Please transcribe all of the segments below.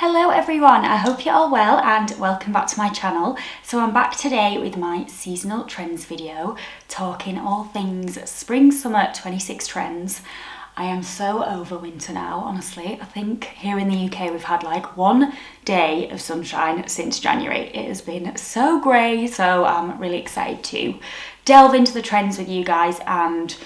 Hello everyone, I hope you're all well and welcome back to my channel. So I'm back today with my seasonal trends video, talking all things spring summer 26 trends. I am so over winter now, honestly. I think here in the UK we've had like one day of sunshine since January. It has been so grey, so I'm really excited to delve into the trends with you guys and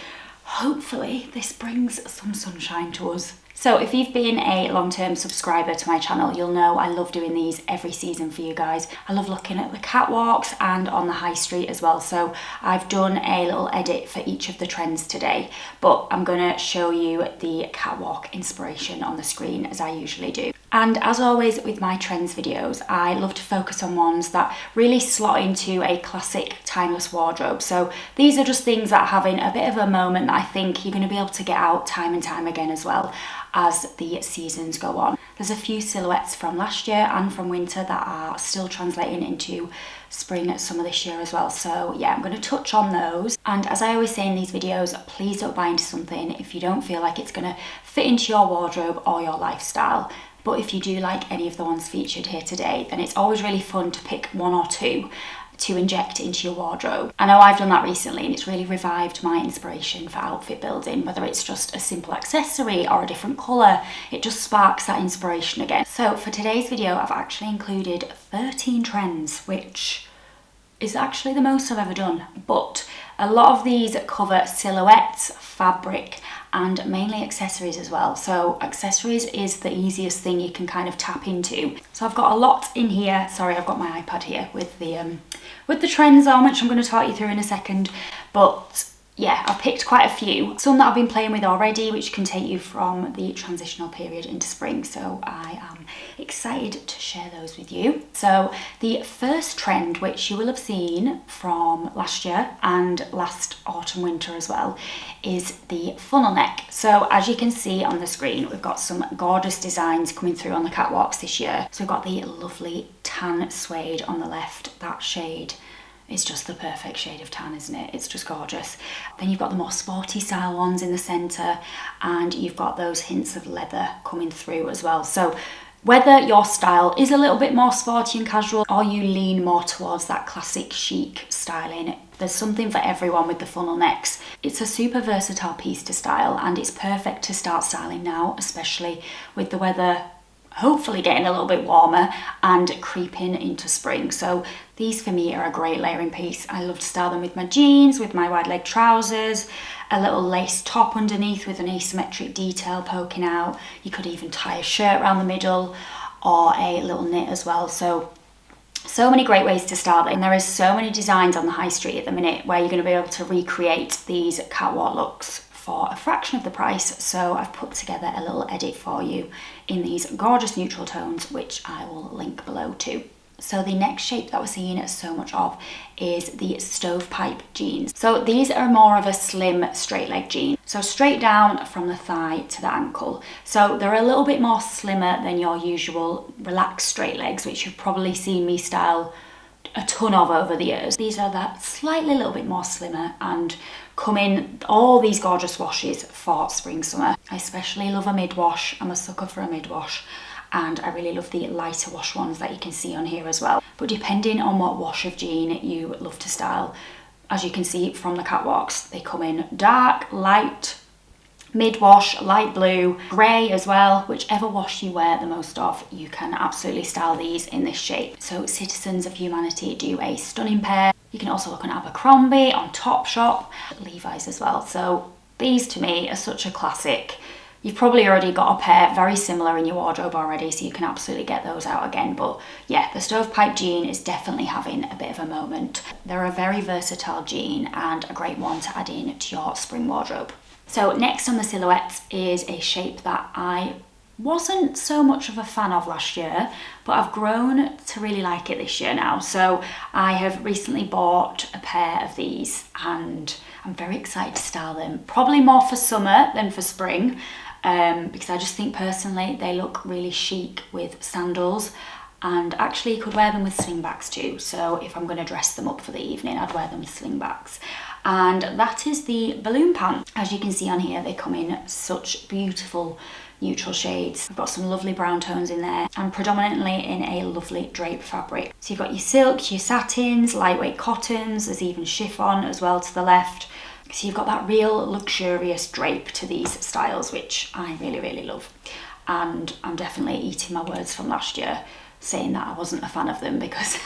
hopefully this brings some sunshine to us. So if you've been a long-term subscriber to my channel, you'll know I love doing these every season for you guys. I love looking at the catwalks and on the high street as well. So I've done a little edit for each of the trends today, but I'm gonna show you the catwalk inspiration on the screen as I usually do. And as always with my trends videos, I love to focus on ones that really slot into a classic timeless wardrobe. So these are just things that are having a bit of a moment that I think you're gonna be able to get out time and time again as well as the seasons go on. There's a few silhouettes from last year and from winter that are still translating into spring summer this year as well. So yeah, I'm going to touch on those. And as I always say in these videos, please don't buy into something if you don't feel like it's going to fit into your wardrobe or your lifestyle. But if you do like any of the ones featured here today, then it's always really fun to pick one or two to inject into your wardrobe. I know I've done that recently and it's really revived my inspiration for outfit building, whether it's just a simple accessory or a different colour, it just sparks that inspiration again. So for today's video, I've actually included 13 trends, which is actually the most I've ever done, but a lot of these cover silhouettes, fabric, and mainly accessories as well. So accessories is the easiest thing you can kind of tap into. So I've got a lot in here. Sorry, I've got my iPad here with the trends on, which I'm going to talk you through in a second. But yeah, I've picked quite a few. Some that I've been playing with already, which can take you from the transitional period into spring. So I am excited to share those with you. So the first trend, which you will have seen from last year and last autumn winter as well, is the funnel neck. So as you can see on the screen, we've got some gorgeous designs coming through on the catwalks this year. So we've got the lovely tan suede on the left. That shade is just the perfect shade of tan, isn't it? It's just gorgeous. Then you've got the more sporty style ones in the centre, and you've got those hints of leather coming through as well. So whether your style is a little bit more sporty and casual, or you lean more towards that classic chic styling, there's something for everyone with the funnel necks. It's a super versatile piece to style, and it's perfect to start styling now, especially with the weather hopefully getting a little bit warmer and creeping into spring. So these for me are a great layering piece. I love to style them with my jeans, with my wide leg trousers, a little lace top underneath with an asymmetric detail poking out. You could even tie a shirt around the middle or a little knit as well. So many great ways to style it. And there is so many designs on the high street at the minute where you're going to be able to recreate these catwalk looks for a fraction of the price. So I've put together a little edit for you in these gorgeous neutral tones, which I will link below too. So the next shape that we're seeing so much of is the stovepipe jeans. So these are more of a slim straight leg jean. So straight down from the thigh to the ankle. So they're a little bit more slimmer than your usual relaxed straight legs, which you've probably seen me style a ton of over the years. These are that slightly a little bit more slimmer and come in all these gorgeous washes for spring summer. I especially love a mid-wash. I'm a sucker for a mid-wash, and I really love the lighter wash ones that you can see on here as well. But depending on what wash of jean you love to style, as you can see from the catwalks, they come in dark, light, mid-wash, light blue, grey as well. Whichever wash you wear the most of, you can absolutely style these in this shape. So Citizens of Humanity do a stunning pair. You can also look on Abercrombie, on Topshop, Levi's as well. So these to me are such a classic. You've probably already got a pair very similar in your wardrobe already, so you can absolutely get those out again. But yeah, the stovepipe jean is definitely having a bit of a moment. They're a very versatile jean and a great one to add in to your spring wardrobe. So next on the silhouettes is a shape that I wasn't so much of a fan of last year, but I've grown to really like it this year now. So I have recently bought a pair of these and I'm very excited to style them. Probably more for summer than for spring, because I just think personally they look really chic with sandals, and actually you could wear them with slingbacks too. So if I'm going to dress them up for the evening, I'd wear them with slingbacks. And that is the balloon pants. As you can see on here, they come in such beautiful neutral shades. We've got some lovely brown tones in there, and predominantly in a lovely drape fabric. So you've got your silks, your satins, lightweight cottons, there's even chiffon as well to the left. So you've got that real luxurious drape to these styles, which I really, really love. And I'm definitely eating my words from last year, saying that I wasn't a fan of them, because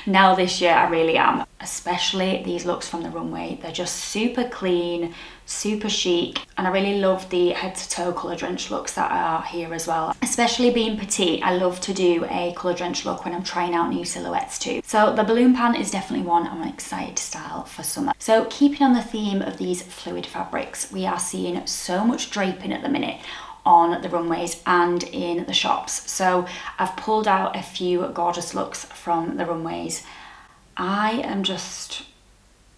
now this year I really am. Especially these looks from the runway. They're just super clean, super chic, and I really love the head to toe colour drench looks that are here as well. Especially being petite, I love to do a colour drench look when I'm trying out new silhouettes too. So the balloon pant is definitely one I'm excited to style for summer. So keeping on the theme of these fluid fabrics, we are seeing so much draping at the minute on the runways and in the shops. So I've pulled out a few gorgeous looks from the runways. I am just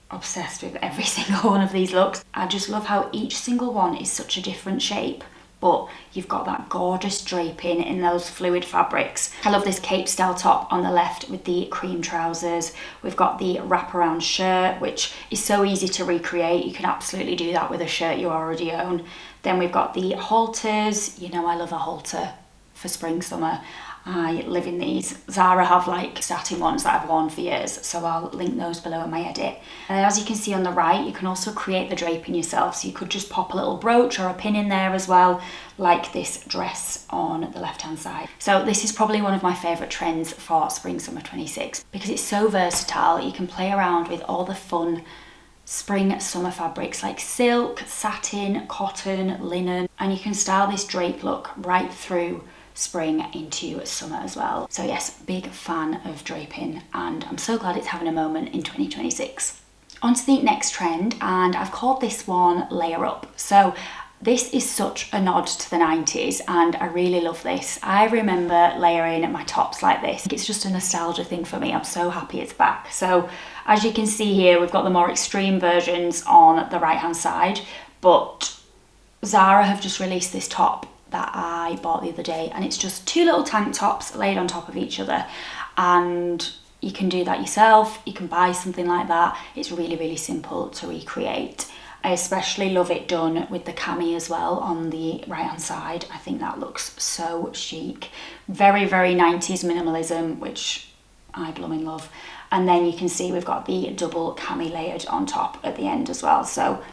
obsessed with every single one of these looks. I just love how each single one is such a different shape, but you've got that gorgeous draping in those fluid fabrics. I love this cape style top on the left with the cream trousers. We've got the wraparound shirt, which is so easy to recreate. You can absolutely do that with a shirt you already own. Then we've got the halters. You know I love a halter for spring, summer. I live in these. Zara have like satin ones that I've worn for years, so I'll link those below in my edit. And as you can see on the right, you can also create the draping yourself. So you could just pop a little brooch or a pin in there as well, like this dress on the left hand side. So this is probably one of my favourite trends for spring summer 26, because it's so versatile. You can play around with all the fun spring summer fabrics like silk, satin, cotton, linen, and you can style this drape look right through spring into summer as well. So yes, big fan of draping, and I'm so glad it's having a moment in 2026. On to the next trend, and I've called this one layer up. So this is such a nod to the 90s, and I really love this. I remember layering my tops like this. It's just a nostalgia thing for me. I'm so happy it's back. So as you can see here, we've got the more extreme versions on the right hand side, but Zara have just released this top that I bought the other day, and it's just two little tank tops laid on top of each other, and you can do that yourself. You can buy something like that. It's really, really simple to recreate. I especially love it done with the cami as well on the right hand side. I think that looks so chic. Very, very 90s minimalism, which I blooming love. And then you can see we've got the double cami layered on top at the end as well. So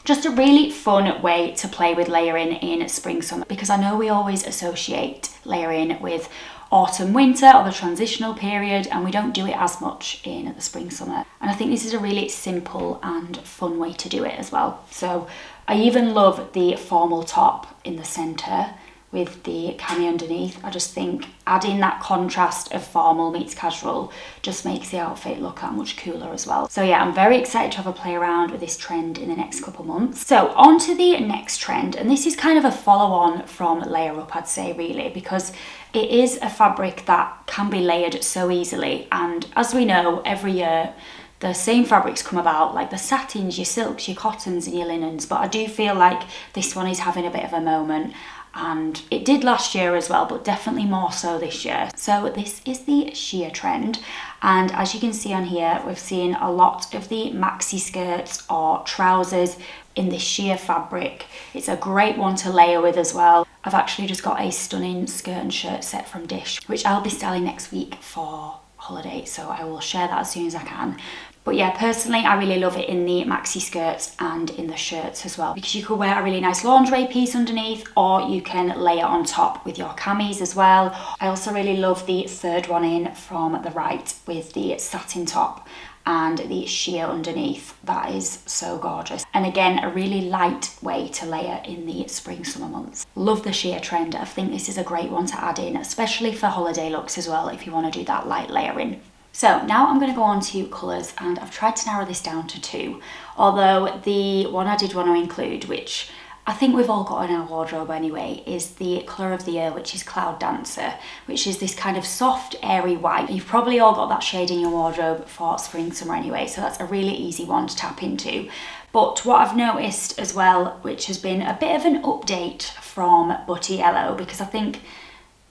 just a really fun way to play with layering in spring summer, because I know we always associate layering with autumn winter or the transitional period, and we don't do it as much in the spring summer. And I think this is a really simple and fun way to do it as well. So I even love the formal top in the center with the cami underneath. I just think adding that contrast of formal meets casual just makes the outfit look that much cooler as well. So yeah, I'm very excited to have a play around with this trend in the next couple months. So on to the next trend, and this is kind of a follow on from layer up, I'd say, really, because it is a fabric that can be layered so easily. And as we know, every year the same fabrics come about, like the satins, your silks, your cottons and your linens, but I do feel like this one is having a bit of a moment. And it did last year as well, but definitely more so this year. So this is the sheer trend, and as you can see on here, we've seen a lot of the maxi skirts or trousers in this sheer fabric. It's a great one to layer with as well. I've actually just got a stunning skirt and shirt set from Dish, which I'll be styling next week for holiday, so I will share that as soon as I can. But yeah, personally, I really love it in the maxi skirts and in the shirts as well, because you could wear a really nice lingerie piece underneath, or you can layer on top with your camis as well. I also really love the third one in from the right with the satin top and the sheer underneath. That is so gorgeous. And again, a really light way to layer in the spring summer months. Love the sheer trend. I think this is a great one to add in, especially for holiday looks as well, if you want to do that light layering. So now I'm going to go on to colours, and I've tried to narrow this down to two, although the one I did want to include, which I think we've all got in our wardrobe anyway, is the colour of the year, which is Cloud Dancer, which is this kind of soft, airy white. You've probably all got that shade in your wardrobe for spring, summer anyway, so that's a really easy one to tap into. But what I've noticed as well, which has been a bit of an update from Butter Yellow, because I think,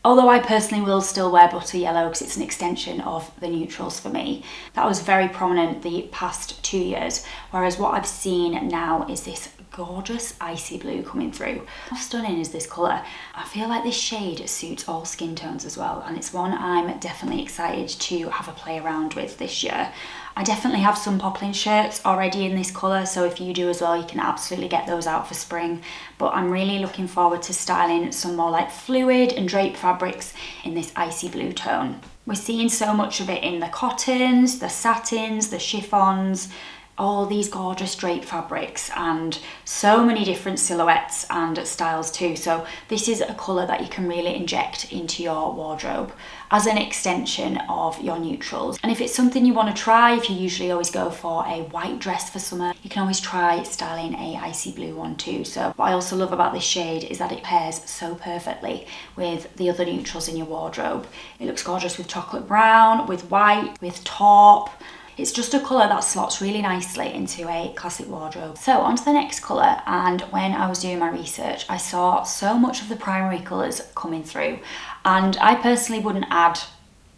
although I personally will still wear butter yellow because it's an extension of the neutrals for me, that was very prominent the past 2 years, whereas what I've seen now is this gorgeous icy blue coming through. How stunning is this colour? I feel like this shade suits all skin tones as well, and it's one I'm definitely excited to have a play around with this year. I definitely have some poplin shirts already in this colour, so if you do as well, you can absolutely get those out for spring. But I'm really looking forward to styling some more like fluid and drape fabrics in this icy blue tone. We're seeing so much of it in the cottons, the satins, the chiffons, all these gorgeous drape fabrics, and so many different silhouettes and styles too. So this is a colour that you can really inject into your wardrobe as an extension of your neutrals. And if it's something you want to try, if you usually always go for a white dress for summer, you can always try styling a icy blue one too. So what I also love about this shade is that it pairs so perfectly with the other neutrals in your wardrobe. It looks gorgeous with chocolate brown, with white, with taupe. It's just a colour that slots really nicely into a classic wardrobe. So on to the next colour, and when I was doing my research, I saw so much of the primary colours coming through, and I personally wouldn't add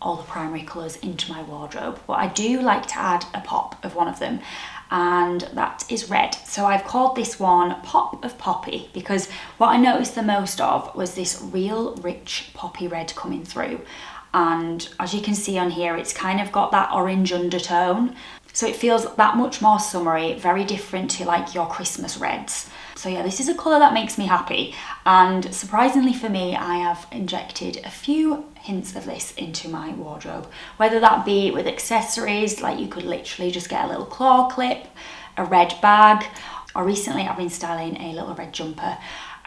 all the primary colours into my wardrobe, but I do like to add a pop of one of them, and that is red. So I've called this one Pop of Poppy, because what I noticed the most of was this real rich poppy red coming through. And as you can see on here, it's kind of got that orange undertone, so it feels that much more summery, very different to like your Christmas reds. So yeah, this is a colour that makes me happy, and surprisingly for me, I have injected a few hints of this into my wardrobe, whether that be with accessories, like you could literally just get a little claw clip, a red bag, or recently I've been styling a little red jumper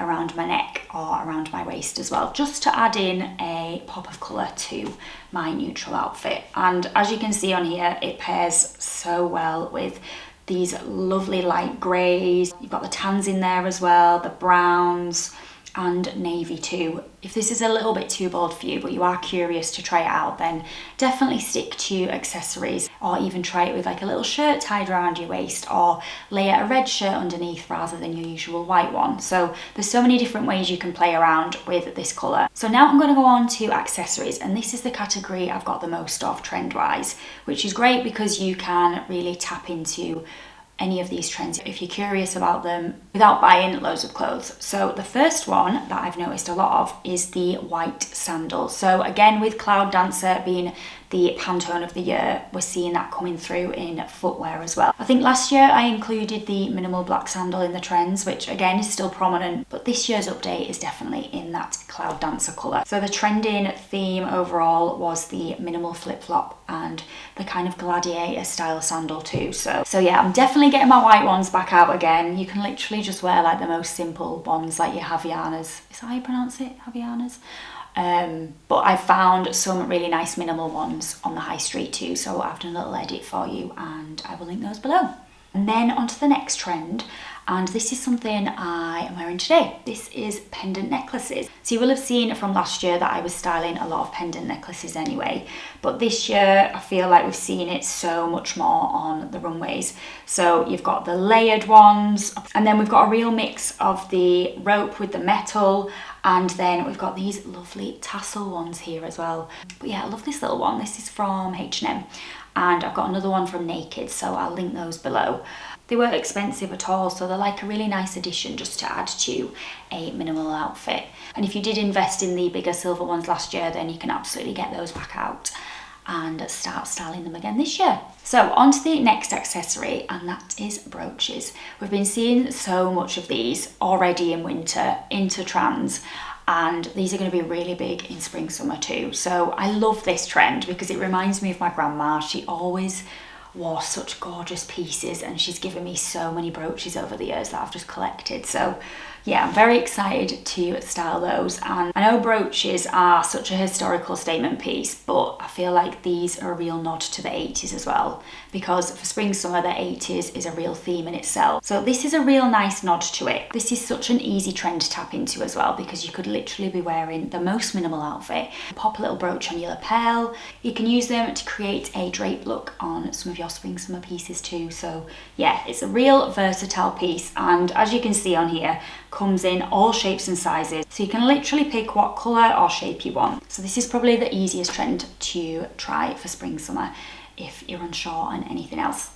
around my neck or around my waist as well, just to add in a pop of colour to my neutral outfit. And as you can see on here, it pairs so well with these lovely light greys. You've got the tans in there as well, the browns, and navy too. If this is a little bit too bold for you, but you are curious to try it out, then definitely stick to accessories, or even try it with like a little shirt tied around your waist, or layer a red shirt underneath rather than your usual white one. So there's so many different ways you can play around with this colour. So now I'm going to go on to accessories, and this is the category I've got the most of trend-wise, which is great because you can really tap into any of these trends if you're curious about them without buying loads of clothes. So the first one that I've noticed a lot of is the white sandal. So again, with Cloud Dancer being the Pantone of the year, we're seeing that coming through in footwear as well. I think last year I included the minimal black sandal in the trends, which again is still prominent, but this year's update is definitely in that Cloud Dancer colour. So the trending theme overall was the minimal flip-flop and the kind of gladiator style sandal too. So yeah, I'm definitely getting my white ones back out again. You can literally just wear like the most simple ones, like your Havaianas. Is that how you pronounce it? Havaianas? But I found some really nice minimal ones on the high street too, so I've done a little edit for you and I will link those below. And then on to the next trend, and this is something I am wearing today. This is pendant necklaces. So you will have seen from last year that I was styling a lot of pendant necklaces anyway, but this year I feel like we've seen it so much more on the runways. So you've got the layered ones, and then we've got a real mix of the rope with the metal, and then we've got these lovely tassel ones here as well. But yeah, I love this little one. This is from H&M. And I've got another one from Naked, so I'll link those below. They weren't expensive at all, so they're like a really nice addition just to add to a minimal outfit. And if you did invest in the bigger silver ones last year, then you can absolutely get those back out and start styling them again this year. So on to the next accessory, and that is brooches. We've been seeing so much of these already in winter into trans, and these are going to be really big in spring summer too. So I love this trend because it reminds me of my grandma. She always wore such gorgeous pieces, and she's given me so many brooches over the years that I've just collected. So yeah, I'm very excited to style those. And I know brooches are such a historical statement piece, but I feel like these are a real nod to the 80s as well, because for spring summer the 80s is a real theme in itself. So this is a real nice nod to it. This is such an easy trend to tap into as well, because you could literally be wearing the most minimal outfit, pop a little brooch on your lapel. You can use them to create a drape look on some of your spring summer pieces too. So yeah, it's a real versatile piece, and as you can see on here, comes in all shapes and sizes, so you can literally pick what colour or shape you want. So this is probably the easiest trend to try for spring summer if you're unsure on anything else.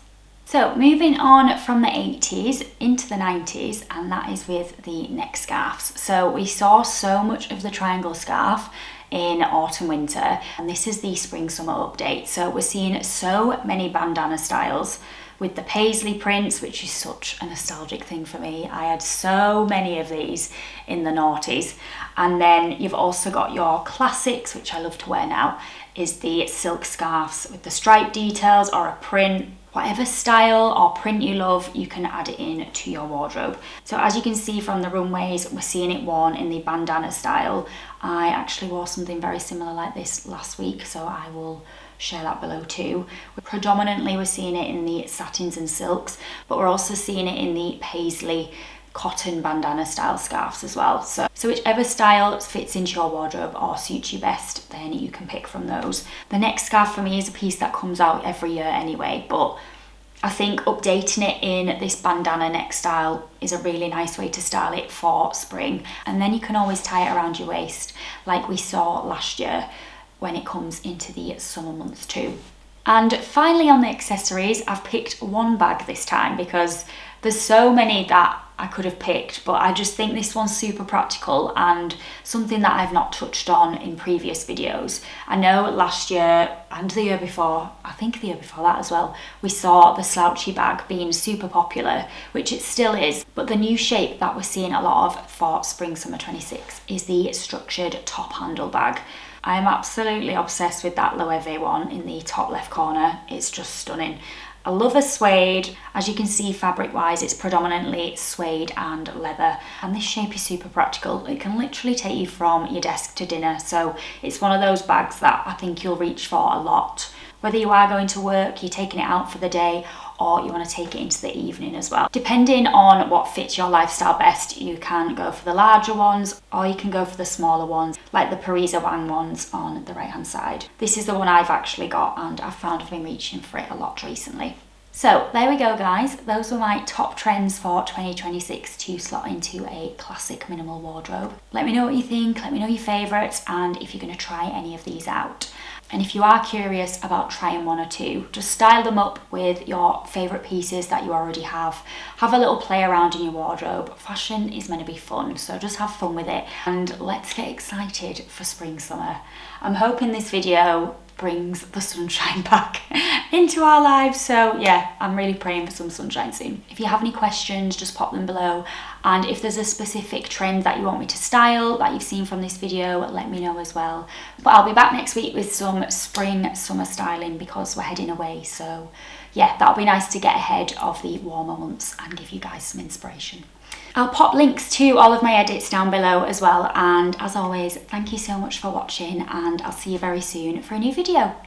So moving on from the 80s into the 90s, and that is with the neck scarves. So we saw so much of the triangle scarf in autumn winter, and this is the spring summer update. So we're seeing so many bandana styles with the paisley prints, which is such a nostalgic thing for me. I had so many of these in the noughties. And then you've also got your classics, which I love to wear now, is the silk scarves with the stripe details or a print. Whatever style or print you love, you can add it in to your wardrobe. So as you can see from the runways, we're seeing it worn in the bandana style. I actually wore something very similar like this last week, so I will share that below too. Predominantly we're seeing it in the satins and silks, but we're also seeing it in the paisley cotton bandana style scarves as well. So whichever style fits into your wardrobe or suits you best, then you can pick from those. The neck scarf for me is a piece that comes out every year anyway, but I think updating it in this bandana neck style is a really nice way to style it for spring. And then you can always tie it around your waist like we saw last year when it comes into the summer months too. And finally on the accessories, I've picked one bag this time because there's so many that I could have picked, but I just think this one's super practical and something that I've not touched on in previous videos. I know last year and the year before, I think the year before that as well, we saw the slouchy bag being super popular, which it still is, but the new shape that we're seeing a lot of for spring summer 26 is the structured top handle bag. I'm absolutely obsessed with that Loewe one in the top left corner. It's just stunning. I love a suede. As you can see, fabric wise, it's predominantly suede and leather, and this shape is super practical. It can literally take you from your desk to dinner, so it's one of those bags that I think you'll reach for a lot. Whether you are going to work, you're taking it out for the day, or you want to take it into the evening as well. Depending on what fits your lifestyle best, you can go for the larger ones or you can go for the smaller ones, like the Parisa Wang ones on the right hand side. This is the one I've actually got, and I've found I've been reaching for it a lot recently. So there we go guys, those were my top trends for 2026 to slot into a classic minimal wardrobe. Let me know what you think, let me know your favourites, and if you're going to try any of these out. And if you are curious about trying one or two, just style them up with your favourite pieces that you already have. Have a little play around in your wardrobe. Fashion is meant to be fun, so just have fun with it. And let's get excited for spring summer. I'm hoping this video brings the sunshine back into our lives, so yeah, I'm really praying for some sunshine soon. If you have any questions, just pop them below, and if there's a specific trend that you want me to style that you've seen from this video, let me know as well. But I'll be back next week with some spring summer styling because we're heading away, so yeah, that'll be nice to get ahead of the warmer months and give you guys some inspiration. I'll pop links to all of my edits down below as well, and as always, thank you so much for watching, and I'll see you very soon for a new video.